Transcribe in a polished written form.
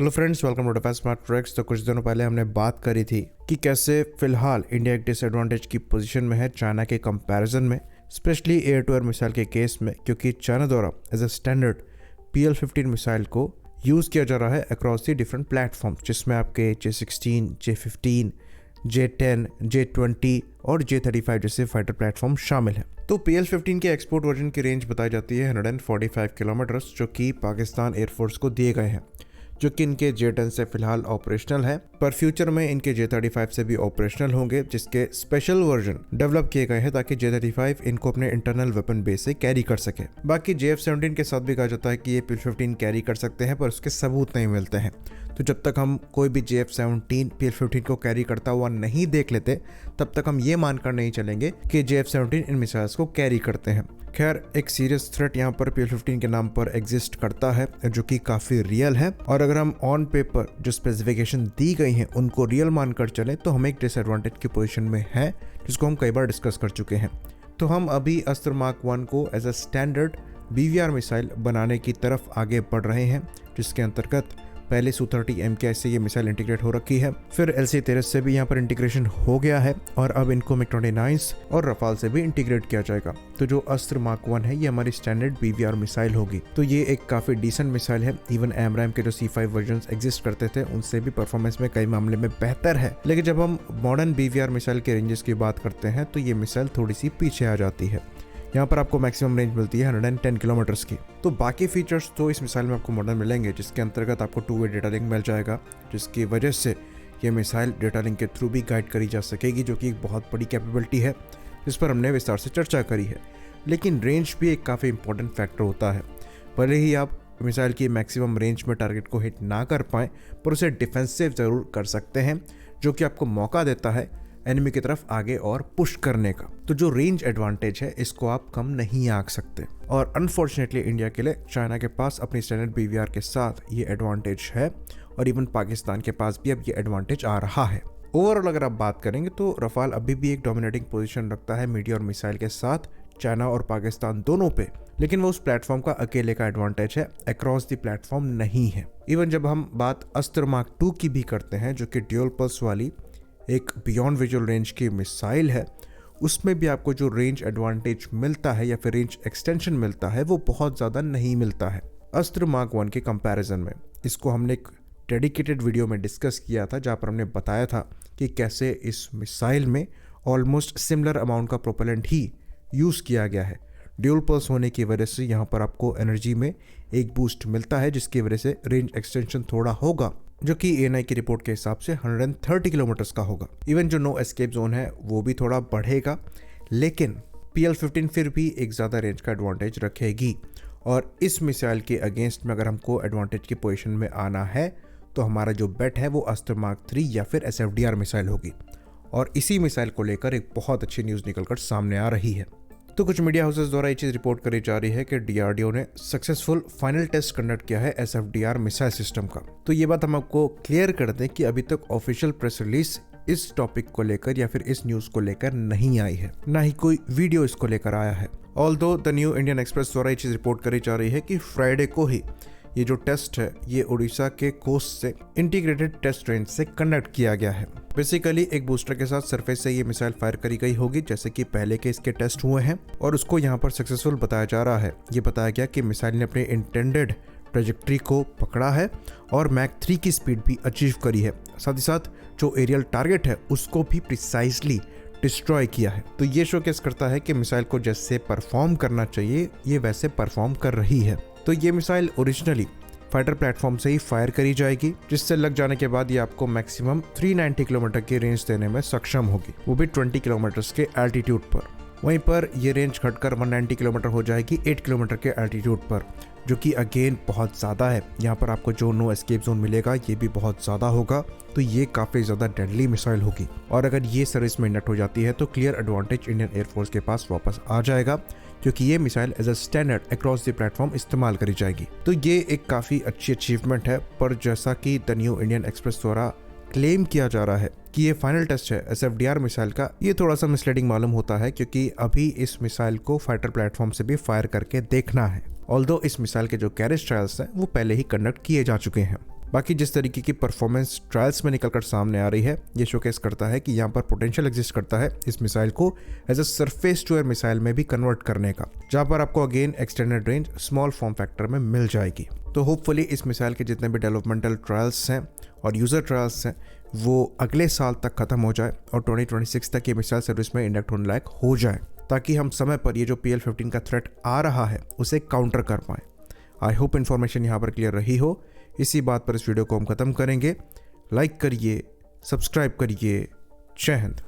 Hello friends, welcome to defence smart tracks. तो कुछ दिनों पहले हमने बात करी थी कि कैसे फिलहाल इंडिया एक डिसएडवांटेज की पोजीशन में है चाइना के कंपैरिजन में, specially air to air missile के केस में, क्योंकि चाइना द्वारा as a standard PL-15 missile को यूज़ किया जा रहा है अक्रॉस दी डिफरेंट प्लेटफॉर्म, जिसमें आपके J-16, J-15, J-10, J-20 और J-35 जैसे फाइटर प्लेटफॉर्म शामिल हैं। तो PL-15 के एक्सपोर्ट वर्जन की रेंज बताई जाती है 145 किलोमीटर्स, जो कि पाकिस्तान एयरफोर्स को दिए गए हैं, जो कि इनके J-10 से फिलहाल ऑपरेशनल है, पर फ्यूचर में इनके J-35 से भी ऑपरेशनल होंगे, जिसके स्पेशल वर्जन डेवलप किए गए हैं ताकि J-35 इनको अपने इंटरनल वेपन बेस से कैरी कर सके। बाकी JF-17 के साथ भी कहा जाता है कि ये PL-15 कैरी कर सकते हैं, पर उसके सबूत नहीं मिलते हैं। तो जब तक हम कोई भी JF-17 PL-15 को कैरी करता हुआ नहीं देख लेते, तब तक हम ये मानकर नहीं चलेंगे कि JF-17 इन मिसाइल्स को कैरी करते हैं। खैर, एक सीरियस थ्रेट यहाँ पर PL-15 के नाम पर एग्जिस्ट करता है, जो कि काफ़ी रियल है, और अगर हम ऑन पेपर जो स्पेसिफिकेशन दी गई हैं उनको रियल मानकर चलें तो हम एक डिसएडवांटेज की पोजीशन में हैं, जिसको हम कई बार डिस्कस कर चुके हैं। तो हम अभी अस्त्र मार्क 1 को as a standard BVR missile बनाने की तरफ आगे बढ़ रहे हैं, जिसके अंतर्गत पहले Su-30 MKI से ये मिसाइल इंटीग्रेट हो रखी है, फिर LC-13 से भी यहाँ पर इंटीग्रेशन हो गया है, और अब इनको MiG-29 और रफाल से भी इंटीग्रेट किया जाएगा। तो जो अस्त्र मार्क 1 है ये हमारी स्टैंडर्ड BVR मिसाइल होगी। तो ये एक काफ़ी डिसेंट मिसाइल है। इवन AMRAAM के जो C5 वर्जन्स एग्जिस्ट करते थे उनसे भी परफॉर्मेंस में कई मामले में बेहतर है, लेकिन जब हम मॉडर्न BVR मिसाइल के रेंजेस की बात करते हैं तो ये मिसाइल थोड़ी सी पीछे आ जाती है। यहाँ पर आपको मैक्सिमम रेंज मिलती है 110 किलोमीटर्स की। तो बाकी फीचर्स तो इस मिसाइल में आपको मॉडर्न मिलेंगे, जिसके अंतर्गत आपको 2-वे डेटा लिंक मिल जाएगा, जिसकी वजह से ये मिसाइल डेटा लिंक के थ्रू भी गाइड करी जा सकेगी, जो कि एक बहुत बड़ी कैपेबिलिटी है, जिस पर हमने विस्तार से चर्चा करी है। लेकिन रेंज भी एक काफ़ी इंपॉर्टेंट फैक्टर होता है। भले ही आप मिसाइल की मैक्सिमम रेंज में टारगेट को हिट ना कर पाएँ, पर उसे डिफेंसिव ज़रूर कर सकते हैं, जो कि आपको मौका देता है एनिमी की तरफ आगे और पुश करने का। तो जो रेंज एडवांटेज है इसको आप कम नहीं आंक सकते, और अनफॉर्चुनेटली इंडिया के लिए चाइना के पास अपनी स्टैंडर्ड BVR के साथ ये एडवांटेज है, और इवन पाकिस्तान के पास भी अब ये एडवांटेज आ रहा है। ओवरऑल अगर आप बात करेंगे तो रफाल अभी भी एक डोमिनेटिंग पोजीशन रखता है मीडिया और मिसाइल के साथ चाइना और पाकिस्तान दोनों पे, लेकिन वो उस प्लेटफॉर्म का अकेले का एडवांटेज है, अक्रॉस द प्लेटफॉर्म नहीं है। इवन जब हम बात अस्त्र मार्क 2 की भी करते हैं, जो कि ड्यूल पल्स वाली एक बियॉन्ड विजुअल रेंज की मिसाइल है, उसमें भी आपको जो रेंज एडवांटेज मिलता है या फिर रेंज एक्सटेंशन मिलता है वो बहुत ज़्यादा नहीं मिलता है अस्त्र मार्क 1 के कंपैरिजन में। इसको हमने एक डेडिकेटेड वीडियो में डिस्कस किया था, जहाँ पर हमने बताया था कि कैसे इस मिसाइल में ऑलमोस्ट सिमिलर अमाउंट का प्रोपेलेंट ही यूज़ किया गया है। ड्यूल पल्स होने की वजह से यहाँ पर आपको एनर्जी में एक बूस्ट मिलता है, जिसकी वजह से रेंज एक्सटेंशन थोड़ा होगा, जो कि ANI की रिपोर्ट के हिसाब से 130 किलोमीटर्स का होगा। इवन जो नो एस्केप जोन है वो भी थोड़ा बढ़ेगा, लेकिन PL-15 फिर भी एक ज़्यादा रेंज का एडवांटेज रखेगी, और इस मिसाइल के अगेंस्ट में अगर हमको एडवांटेज की पोजीशन में आना है तो हमारा जो बेट है वो अस्त्र मार्क 3 या फिर SFDR मिसाइल होगी, और इसी मिसाइल को लेकर एक बहुत अच्छी न्यूज़ निकलकर सामने आ रही है। तो कुछ मीडिया हाउसेस द्वारा ये चीज़ रिपोर्ट करी जा रही है कि DRDO ने सक्सेसफुल फाइनल टेस्ट कंडक्ट किया है SFDR मिसाइल सिस्टम का। तो ये बात हम आपको क्लियर कर दें कि अभी तक ऑफिशियल प्रेस रिलीज इस टॉपिक को लेकर या फिर इस न्यूज़ को लेकर नहीं आई है, ना ही कोई वीडियो इसको लेकर आया है। Although the new Indian express द्वारा ये चीज़ रिपोर्ट करी जा रही है कि फ्राइडे को ही ये जो टेस्ट है ये उड़ीसा के कोस्ट से इंटीग्रेटेड टेस्ट रेंज से कंडक्ट किया गया है। बेसिकली एक बूस्टर के साथ सरफेस से ये मिसाइल फायर करी गई होगी, जैसे कि पहले के इसके टेस्ट हुए हैं, और उसको यहाँ पर सक्सेसफुल बताया जा रहा है। ये बताया गया कि मिसाइल ने अपने इंटेंडेड ट्रेजेक्ट्री को पकड़ा है और मैक 3 की स्पीड भी अचीव करी है। साथ ही साथ जो एरियल टारगेट है उसको भी प्रिसाइजली डिस्ट्रॉय किया है। तो ये शोकेस करता है कि मिसाइल को जैसे परफॉर्म करना चाहिए ये वैसे परफॉर्म कर रही है। तो ये मिसाइल ओरिजिनली फाइटर प्लेटफॉर्म से ही फायर करी जाएगी, जिससे लग जाने के बाद ये आपको मैक्सिमम 390 किलोमीटर की रेंज देने में सक्षम होगी, वो भी 20 किलोमीटर के एल्टीट्यूड पर। वहीं पर ये रेंज घटकर 190 किलोमीटर हो जाएगी 8 किलोमीटर के एल्टीट्यूड पर, जो कि अगेन बहुत ज़्यादा है। यहाँ पर आपको जो नो एस्केप जोन मिलेगा ये भी बहुत ज़्यादा होगा, तो ये काफ़ी ज़्यादा डेडली मिसाइल होगी, और अगर ये सर्विस में इंडक्ट हो जाती है तो क्लियर एडवांटेज इंडियन एयरफोर्स के पास वापस आ जाएगा, क्योंकि ये missile as a standard across the platform इस्तेमाल करी जाएगी। तो ये एक काफ़ी अच्छी अचीवमेंट है, पर जैसा कि द न्यू इंडियन एक्सप्रेस द्वारा क्लेम किया जा रहा है कि ये फाइनल टेस्ट है SFDR मिसाइल का, ये थोड़ा सा मिसलीडिंग मालूम होता है, क्योंकि अभी इस मिसाइल को फाइटर प्लेटफॉर्म से भी फायर करके देखना है। ऑल्दो इस मिसाइल के जो कैरेज ट्रायल्स हैं वो पहले ही कंडक्ट किए जा चुके हैं। बाकी जिस तरीके की परफॉर्मेंस ट्रायल्स में निकलकर सामने आ रही है, ये शोकेस करता है कि यहाँ पर पोटेंशियल एग्जिस्ट करता है इस मिसाइल को as a surface to air missile में भी कन्वर्ट करने का, जहाँ पर आपको again extended range small form factor में मिल जाएगी। तो होपफुली इस मिसाइल के जितने भी डेवलपमेंटल ट्रायल्स हैं और यूज़र ट्रायल्स हैं वो अगले साल तक ख़त्म हो जाए और 2026 तक ये मिसाइल सर्विस में इंडक्ट होने लायक हो जाए, ताकि हम समय पर ये जो PL-15 का थ्रेट आ रहा है उसे काउंटर कर पाएँ। आई होप इन्फॉर्मेशन यहाँ पर क्लियर रही हो। इसी बात पर इस वीडियो को हम ख़त्म करेंगे। लाइक करिए, सब्सक्राइब करिए। जय हिंद।